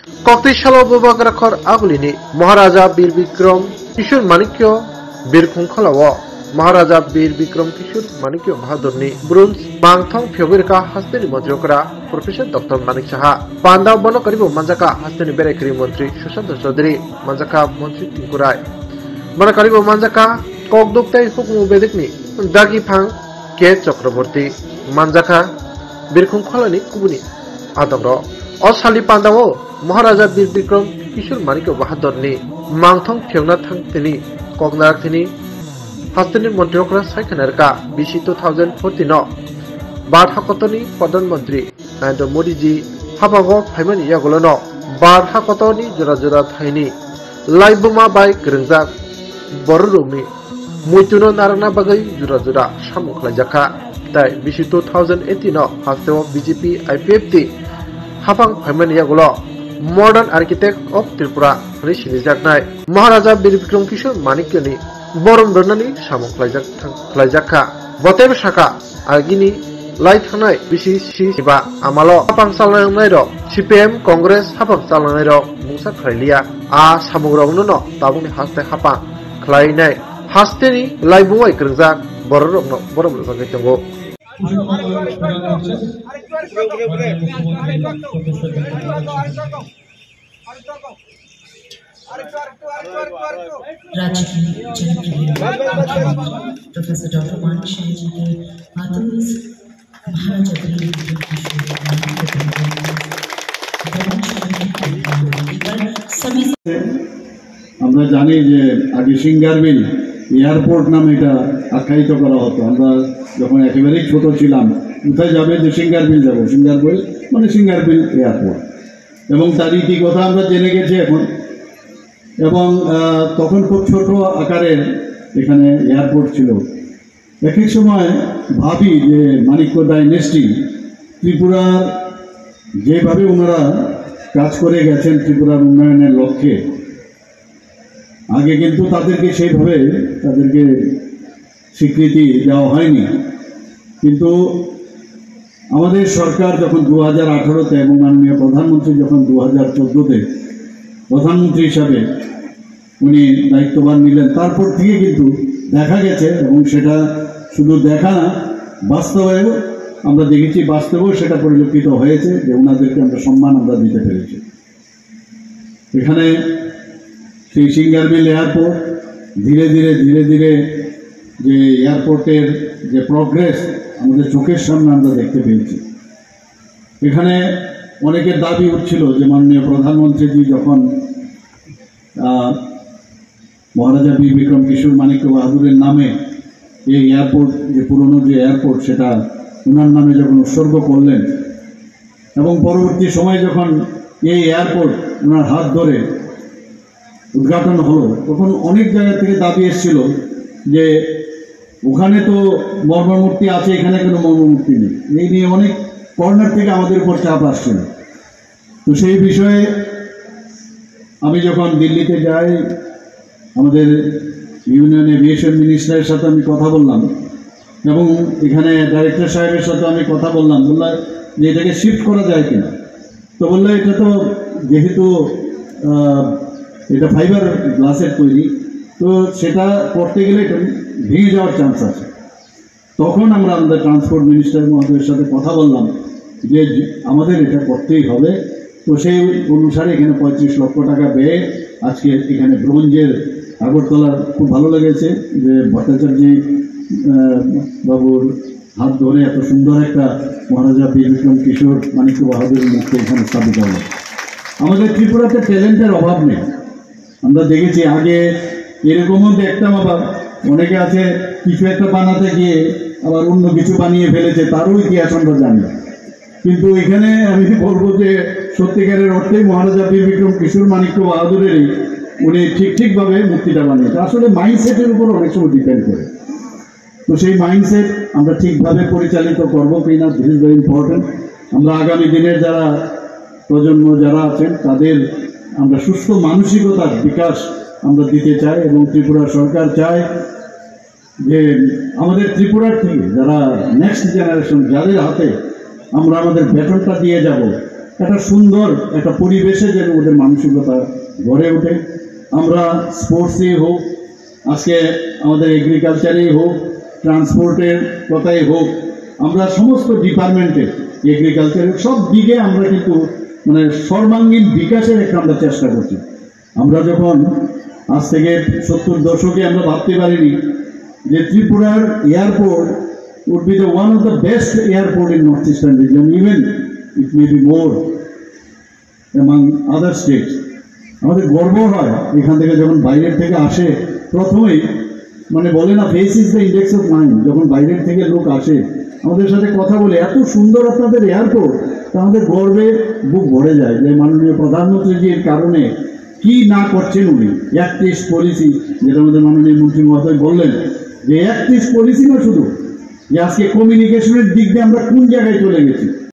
कक्तिशाल बबाग्राखर आगुलिनी महाराजा वीर विक्रम किशोर माणिक्य बिरखुंखलाव महाराजा वीर विक्रम किशोर माणिक्य बहादुरनि ब्रोन्ज मांगथं फ्योबिरका हस्तेनि मन्त्रिकरा प्रोफेसर डॉक्टर मानिक साहा पांडा बनकरिबो मंजाका हस्तेनि बेरेखरि मंत्री सुशांत चौधरी मंजाका मंत्री टिंकुराय बनकरिबो मंजाका ककदुक्ताय हुकुम बेदिकनि दागी फां के चक्रवर्ती मंजाका बिरखुंखलानि कुबुनि आदंर असाली पांडावो महाराजा वीर विक्रम किशोर माणिक्य बहादुरनि मांगथं फ्योंना थांथिनि ककनारथिनि हस्तेनि मन्त्रिकरा सायखनारका बिसि 2014 बार हाकतनि प्रधानमंत्री नरेंद्र मोदी जी हाबागो फाइमानि यागोलनो बार हाकतनि जरा जरा थाइनि लाइबुमा बाय ग्रोंजाक बररुगनि मुइतुनो नारना बागै जुरा जुरा सामु खलायजाखा ताइ बिसि 2018 हास्तेव बीजेपी आईपीएफटी हाफां फाइमानि यागोलो मॉडर्न आर्किटेक्ट ऑफ त्रिपुरा रिसिलिजाकनाय महाराजा वीर विक्रम किशोर माणिक्यनि बरम रनानि सामु खलायजाखा बतेब शाखा आगिनि लाई थांनाय बिसि सिबा आमालो हाफां सालायनाय र सीपीएम कांग्रेस हाफां सालायनाय र मुंसा खलायलिया आ सामुग्रावनो न ताबुनि हास्ते हाफां खलायनाय हास्तेनि लाइबुङै ग्रोंजाक बररनो बरम रजाखै दंगो प्रोफेसर डॉक्टर मानिक शाह जी के हाथों में महाराजा वीर विक्रम আমরা জানি যে আগে সিঙ্গারবিল এয়ারপোর্ট নামে এটা আখ্যায়িত করা হতো। আমরা যখন একেবারেই ছোট ছিলাম কোথায় যাবে যে সিঙ্গারবিল যাব, সিঙ্গারবিল মানে সিঙ্গারবিল এয়ারপোর্ট, এবং তার ইতিকথা আমরা জেনে গেছি এখন। এবং তখন খুব ছোট আকারের এখানে এয়ারপোর্ট ছিল। এক এক সময় ভাবি যে মাণিক্য ডাইনেস্টি ত্রিপুরার যেভাবে ওনারা কাজ করে গেছেন ত্রিপুরার উন্নয়নের লক্ষ্যে, আগে কিন্তু তাদেরকে সেইভাবে তাদেরকে স্বীকৃতি দেওয়া হয়নি। কিন্তু আমাদের সরকার যখন 2018-তে এবং মাননীয় প্রধানমন্ত্রী যখন 2014-তে প্রধানমন্ত্রী হিসাবে উনি দায়িত্বভার নিলেন, তারপর থেকে কিন্তু দেখা গেছে, এবং সেটা শুধু দেখা না, বাস্তবেও আমরা দেখেছি, বাস্তবেও সেটা পরিলক্ষিত হয়েছে যে ওনাদেরকে আমরা সম্মান আমরা দিতে পেরেছি। এখানে সেই সিঙ্গারবিল এয়ারপোর্ট ধীরে ধীরে যে এয়ারপোর্টের যে প্রগ্রেস আমাদের চোখের সামনে আমরা দেখতে পেয়েছি। এখানে অনেকের দাবি উঠছিল যে মাননীয় প্রধানমন্ত্রীজি যখন মহারাজা বীর বিক্রম কিশোর মাণিক্য বাহাদুরের নামে এই এয়ারপোর্ট, যে পুরনো যে এয়ারপোর্ট, সেটা ওনার নামে যখন উৎসর্গ করলেন, এবং পরবর্তী সময়ে যখন এই এয়ারপোর্ট ওনার হাত ধরে উদ্ঘাটন হলো, তখন অনেক জায়গা থেকে দাবি এসেছিল যে ওখানে তো মর্মমূর্তি আছে, এখানে কোনো মর্মমূর্তি নেই। এই নিয়ে অনেক কর্নার থেকে আমাদের উপর চাপ আসছিল। তো সেই বিষয়ে আমি যখন দিল্লিতে যাই, আমাদের ইউনিয়ন এভিয়েশন মিনিস্টারের সাথে আমি কথা বললাম, এবং এখানে ডাইরেক্টর সাহেবের সাথে আমি কথা বললাম যে এটাকে শিফট করা যায় কিনা। তো বললো এটা তো যেহেতু এটা ফাইবার গ্লাসের তৈরি, তো সেটা করতে গেলে এটা ভেঙে যাওয়ার চান্স আছে। তখন আমরা আমাদের ট্রান্সপোর্ট মিনিস্টার মহোদয়ের সাথে কথা বললাম যে আমাদের এটা করতেই হবে। তো সেই অনুসারে এখানে 35 লক্ষ টাকা ব্যয়ে আজকে এখানে ব্রোঞ্জের আগরতলার, খুব ভালো লেগেছে যে ভট্টাচার্য বাবুর হাত ধরে এত সুন্দর একটা মহারাজা বীর বিক্রম কিশোর মাণিক্য বাহাদুরের মূর্তি এখানে স্থাপিত হলো। আমাদের ত্রিপুরাতে ট্যালেন্টের অভাব নেই। আমরা দেখেছি আগে এরকমও দেখতাম, আবার অনেকে আছে কিছু একটা বানাতে গিয়ে আবার অন্য কিছু বানিয়ে ফেলেছে, তারও ইতিহাস আমরা জানি। কিন্তু এখানে আমি বলবো যে সত্যিকারের অর্থেই মহারাজা বীর বিক্রম কিশোর মাণিক্য বাহাদুরেরই উনি ঠিকভাবে মূর্তিটা বানিয়েছে। আসলে মাইন্ডসেটের উপর অনেক সময় ডিপেন্ড করে। তো সেই মাইন্ডসেট আমরা ঠিকভাবে পরিচালিত করবো কিনা, দিস ইজ ভেরি ইম্পর্টেন্ট। আমরা আগামী দিনের যারা প্রজন্ম যারা আছেন তাদের আমরা সুস্থ মানসিকতার বিকাশ আমরা দিতে চাই, এবং ত্রিপুরা সরকার চায় যে আমাদের ত্রিপুরার থেকে যারা নেক্সট জেনারেশন, যাদের হাতে আমরা আমাদের বেতনটা দিয়ে যাব, একটা সুন্দর একটা পরিবেশে যেন ওদের মানসিকতা গড়ে ওঠে। আমরা স্পোর্টসে হোক, আজকে আমাদের এগ্রিকালচারেই হোক, ট্রান্সপোর্টের কথাই হোক, আমরা সমস্ত ডিপার্টমেন্টে এগ্রিকালচারের সব দিকে আমরা কিন্তু মানে সর্বাঙ্গীন বিকাশের একটা আমরা চেষ্টা করছি। আমরা যখন আজ থেকে 70 দশকে আমরা ভাবতে পারিনি যে ত্রিপুরার airport would be the one of the best airport in northeastern region, even it may be more among other states. আমাদের গর্ব হয় এখান থেকে যখন বাইরের থেকে আসে, প্রথমেই মানে বলে না face is the index of mind, যখন বাইরের থেকে লোক আসে আমাদের সাথে কথা বলে এত সুন্দর আপনাদের এয়ারপোর্ট, তা আমাদের গর্বে বুক ভরে যায় যে মাননীয় প্রধানমন্ত্রীজির কারণে কি না করছেন উনি। অ্যাক্ট ইস্ট পলিসি, যেটা আমাদের মাননীয় মন্ত্রী মহোদয় বললেন যে অ্যাক্ট ইস্ট পলিসি না শুধু, যে আজকে কমিউনিকেশনের দিক দিয়ে আমরা কোন জায়গায় চলে গেছি।